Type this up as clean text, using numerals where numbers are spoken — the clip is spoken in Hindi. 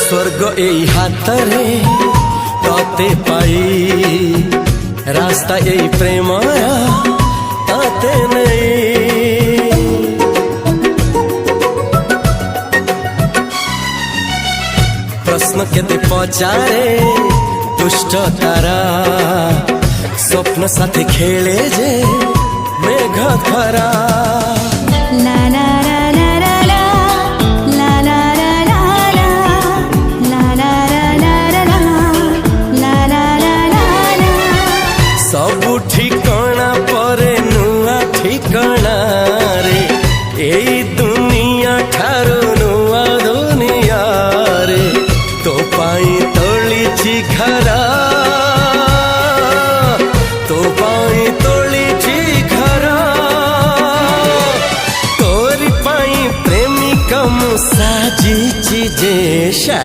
स्वर्ग एई हातरे तते पाई रास्ता एई प्रेमया ताते नहीं। प्रश्न केते पचारे दुष्ट तारा स्वप्न साथी खेले जे मेघ खरा। ला ला सबु ठिकाना परे नुआ ठिकाना रे एई दुनिया ठारू नुआ दुनिया रे। तो पाई तोलिछि घरा तो पाई तोलिछि घरा तोरी पाई प्रेमिका मु साजिछि जे।